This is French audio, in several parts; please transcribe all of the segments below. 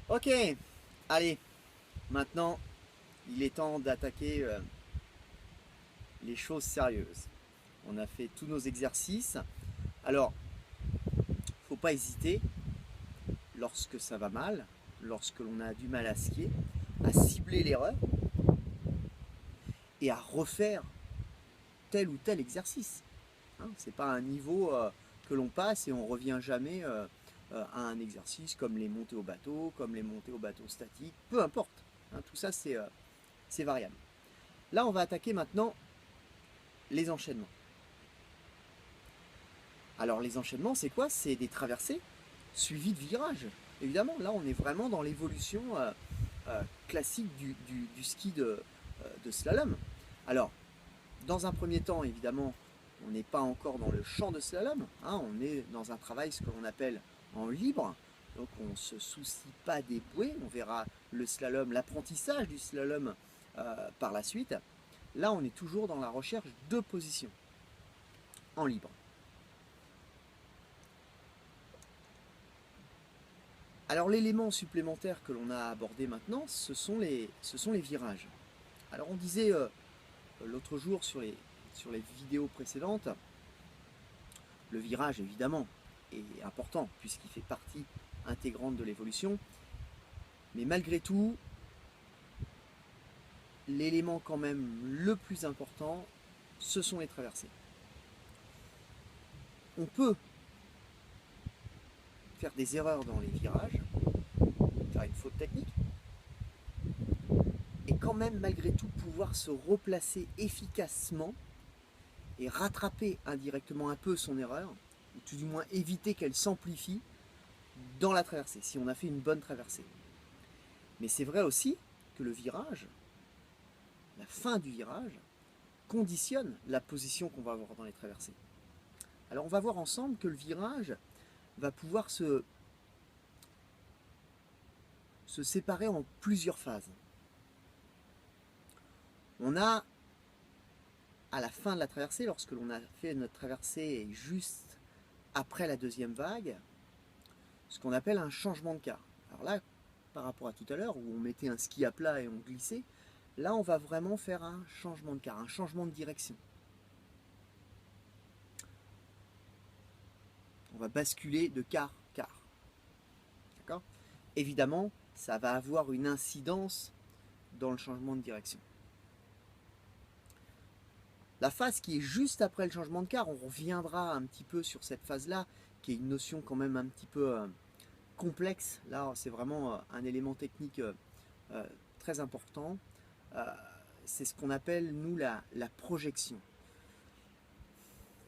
Ok, allez, maintenant il est temps d'attaquer les choses sérieuses. On a fait tous nos exercices. Alors, faut pas hésiter, lorsque ça va mal, lorsque l'on a du mal à skier, à cibler l'erreur et à refaire tel ou tel exercice. Hein, c'est pas un niveau que l'on passe et on revient jamais à un exercice comme les montées au bateau, comme les montées au bateau statique, peu importe. Hein, tout ça c'est variable. Là on va attaquer maintenant les enchaînements. Alors les enchaînements, c'est quoi? C'est des traversées suivies de virages. Évidemment, là on est vraiment dans l'évolution classique du ski de slalom. Alors, dans un premier temps, évidemment, on n'est pas encore dans le champ de slalom, hein, on est dans un travail ce que l'on appelle en libre, donc on ne se soucie pas des bouées, on verra le slalom, l'apprentissage du slalom par la suite. Là, on est toujours dans la recherche de positions en libre. Alors l'élément supplémentaire que l'on a abordé maintenant, ce sont les virages. Alors on disait l'autre jour sur les vidéos précédentes, le virage évidemment est important puisqu'il fait partie intégrante de l'évolution, mais malgré tout, l'élément quand même le plus important, ce sont les traversées. On peut faire des erreurs dans les virages, faire une faute technique, et quand même malgré tout pouvoir se replacer efficacement et rattraper indirectement un peu son erreur, ou tout du moins éviter qu'elle s'amplifie dans la traversée, si on a fait une bonne traversée. Mais c'est vrai aussi que le virage, la fin du virage, conditionne la position qu'on va avoir dans les traversées. Alors on va voir ensemble que le virage va pouvoir se séparer en plusieurs phases. On a à la fin de la traversée, lorsque l'on a fait notre traversée juste après la deuxième vague, ce qu'on appelle un changement de quart. Alors là, par rapport à tout à l'heure, où on mettait un ski à plat et on glissait, là on va vraiment faire un changement de quart, un changement de direction. On va basculer de quart. D'accord? Évidemment, ça va avoir une incidence dans le changement de direction. La phase qui est juste après le changement de quart, on reviendra un petit peu sur cette phase-là, qui est une notion quand même un petit peu complexe. Là, c'est vraiment un élément technique euh, très important. Euh, c'est ce qu'on appelle, nous, la projection.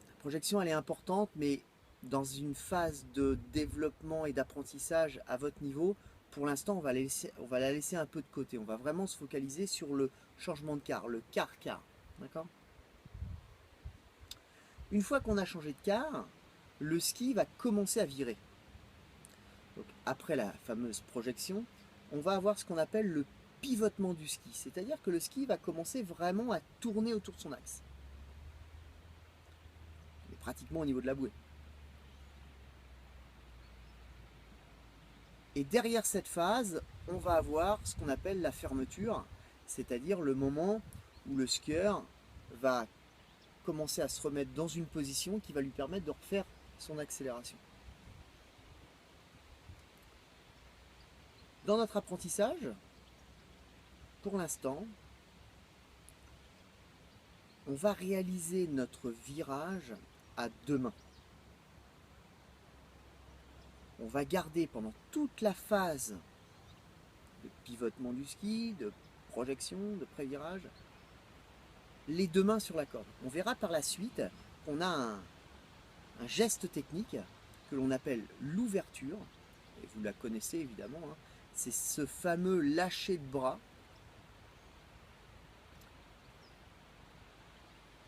La projection, elle est importante, mais dans une phase de développement et d'apprentissage à votre niveau, pour l'instant, on va la laisser un peu de côté. On va vraiment se focaliser sur le changement de quart, le quart-quart. D'accord? Une fois qu'on a changé de quart, le ski va commencer à virer. Donc, après la fameuse projection, on va avoir ce qu'on appelle le pivotement du ski. C'est-à-dire que le ski va commencer vraiment à tourner autour de son axe. Il est pratiquement au niveau de la bouée. Et derrière cette phase, on va avoir ce qu'on appelle la fermeture, c'est-à-dire le moment où le skieur va commencer à se remettre dans une position qui va lui permettre de refaire son accélération. Dans notre apprentissage, pour l'instant, on va réaliser notre virage à deux mains. On va garder pendant toute la phase de pivotement du ski, de projection, de pré-virage, les deux mains sur la corde. On verra par la suite qu'on a un geste technique que l'on appelle l'ouverture, et vous la connaissez évidemment, hein, c'est ce fameux lâcher de bras.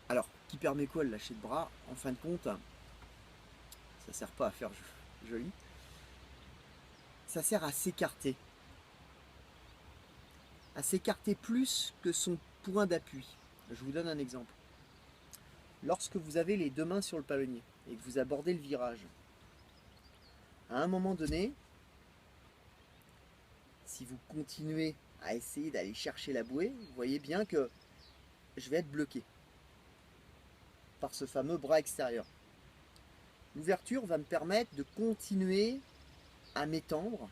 Alors, qui permet quoi le lâcher de bras? En fin de compte, ça ne sert pas à faire joli, ça sert à s'écarter plus que son point d'appui. Je vous donne un exemple. Lorsque vous avez les deux mains sur le palonnier et que vous abordez le virage, à un moment donné, si vous continuez à essayer d'aller chercher la bouée, vous voyez bien que je vais être bloqué par ce fameux bras extérieur. L'ouverture va me permettre de continuer à m'étendre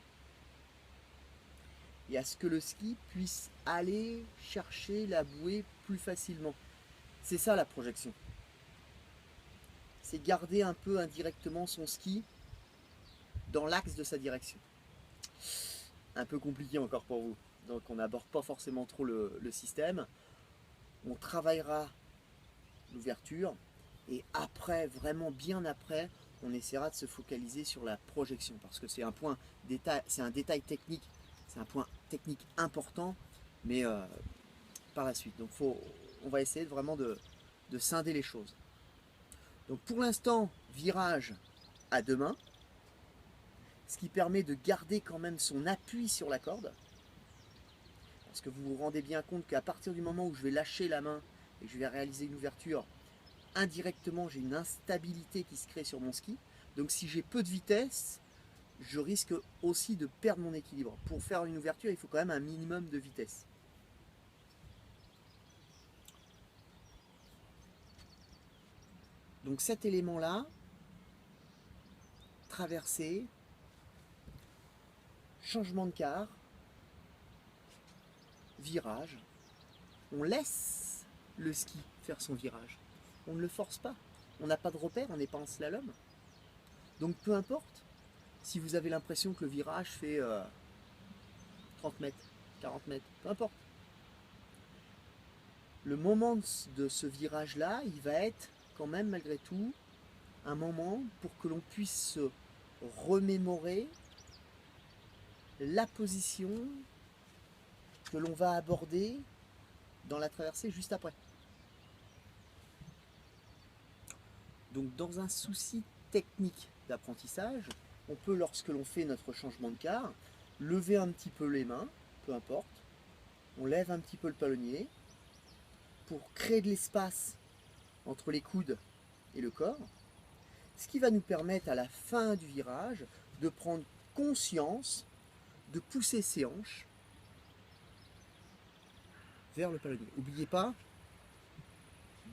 et à ce que le ski puisse aller chercher la bouée plus facilement. C'est ça la projection. C'est garder un peu indirectement son ski dans l'axe de sa direction. Un peu compliqué encore pour vous. Donc on n'aborde pas forcément trop le système. On travaillera l'ouverture et après, vraiment bien après, on essaiera de se focaliser sur la projection parce que c'est un point détail, c'est un détail technique, c'est un point technique important, mais par la suite. Donc on va essayer vraiment de scinder les choses. Donc pour l'instant, virage à deux mains, ce qui permet de garder quand même son appui sur la corde. Parce que vous vous rendez bien compte qu'à partir du moment où je vais lâcher la main et que je vais réaliser une ouverture, indirectement j'ai une instabilité qui se crée sur mon ski. Donc si j'ai peu de vitesse, je risque aussi de perdre mon équilibre. Pour faire une ouverture, il faut quand même un minimum de vitesse. Donc cet élément-là, traversée, changement de quart, virage, on laisse le ski faire son virage. On ne le force pas. On n'a pas de repère, on n'est pas en slalom. Donc peu importe si vous avez l'impression que le virage fait 30 mètres, 40 mètres, peu importe. Le moment de ce virage-là, il va être quand même malgré tout un moment pour que l'on puisse se remémorer la position que l'on va aborder dans la traversée juste après. Donc dans un souci technique d'apprentissage, on peut, lorsque l'on fait notre changement de quart, lever un petit peu les mains, peu importe, on lève un petit peu le palonnier pour créer de l'espace entre les coudes et le corps, ce qui va nous permettre à la fin du virage de prendre conscience de pousser ses hanches vers le palonnier. N'oubliez pas,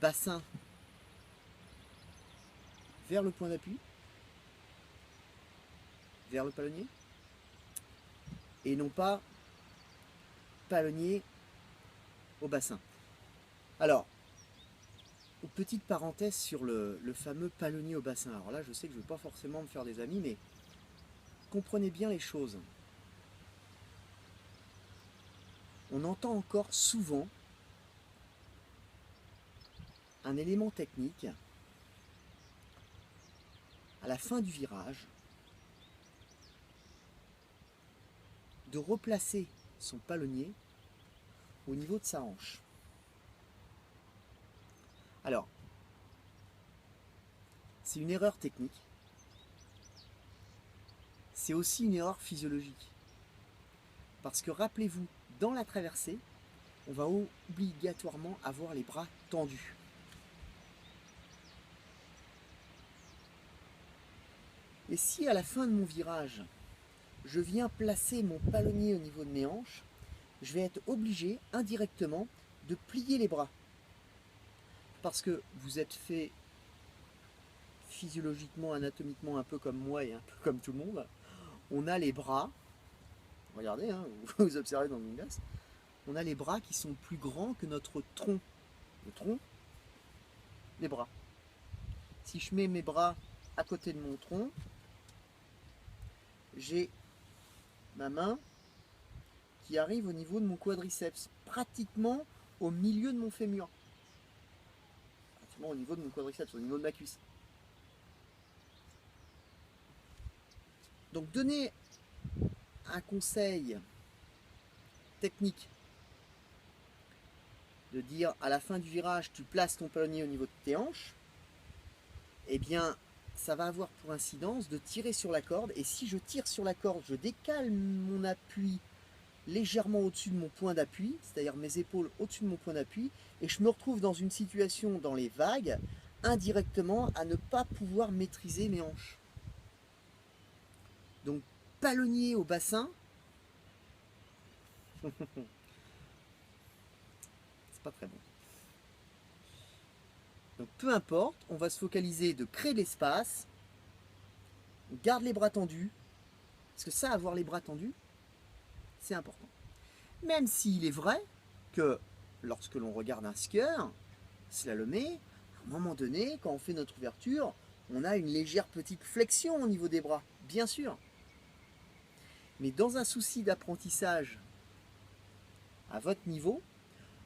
bassin vers le point d'appui, vers le palonnier, et non pas palonnier au bassin. Alors, petite parenthèse sur le fameux palonnier au bassin. Alors là, je sais que je ne vais pas forcément me faire des amis, mais comprenez bien les choses. On entend encore souvent un élément technique à la fin du virage de replacer son palonnier au niveau de sa hanche. Alors, c'est une erreur technique, c'est aussi une erreur physiologique. Parce que rappelez-vous, dans la traversée, on va obligatoirement avoir les bras tendus. Et si à la fin de mon virage, je viens placer mon palonnier au niveau de mes hanches, je vais être obligé indirectement de plier les bras. Parce que vous êtes fait physiologiquement, anatomiquement un peu comme moi et un peu comme tout le monde. On a les bras, regardez, hein, vous observez dans une glace, on a les bras qui sont plus grands que notre tronc. Le tronc, les bras. Si je mets mes bras à côté de mon tronc, j'ai ma main qui arrive au niveau de mon quadriceps, pratiquement au milieu de mon fémur. Pratiquement au niveau de mon quadriceps, au niveau de ma cuisse. Donc donner un conseil technique de dire à la fin du virage tu places ton palonnier au niveau de tes hanches, eh bien ça va avoir pour incidence de tirer sur la corde, et si je tire sur la corde, je décale mon appui légèrement au-dessus de mon point d'appui, c'est-à-dire mes épaules au-dessus de mon point d'appui, et je me retrouve dans une situation dans les vagues, indirectement à ne pas pouvoir maîtriser mes hanches. Donc palonnier au bassin, C'est pas très bon. Donc peu importe, on va se focaliser de créer de l'espace, on garde les bras tendus, parce que ça, avoir les bras tendus, c'est important. Même s'il est vrai que lorsque l'on regarde un skieur slalomé, à un moment donné, quand on fait notre ouverture, on a une légère petite flexion au niveau des bras, bien sûr. Mais dans un souci d'apprentissage à votre niveau,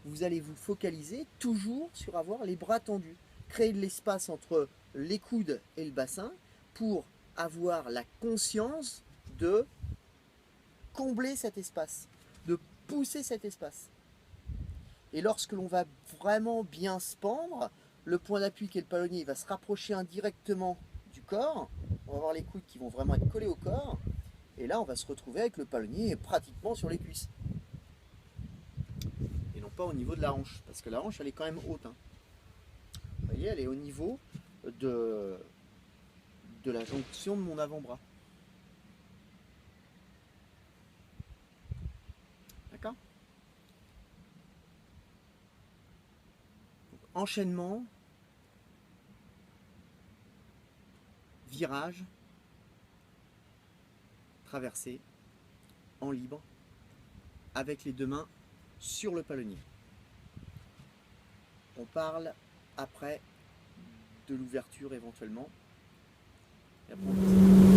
vous allez vous focaliser toujours sur avoir les bras tendus. Créer de l'espace entre les coudes et le bassin pour avoir la conscience de combler cet espace, de pousser cet espace. Et lorsque l'on va vraiment bien se pendre, le point d'appui qui est le palonnier va se rapprocher indirectement du corps. On va avoir les coudes qui vont vraiment être collés au corps. Et là, on va se retrouver avec le palonnier pratiquement sur les cuisses. Et non pas au niveau de la hanche, parce que la hanche, elle est quand même haute. Hein. Vous voyez, elle est au niveau de la jonction de mon avant-bras. D'accord ? Enchaînement, virage, traversée, en libre, avec les deux mains sur le palonnier. On parle après de l'ouverture éventuellement. Et après on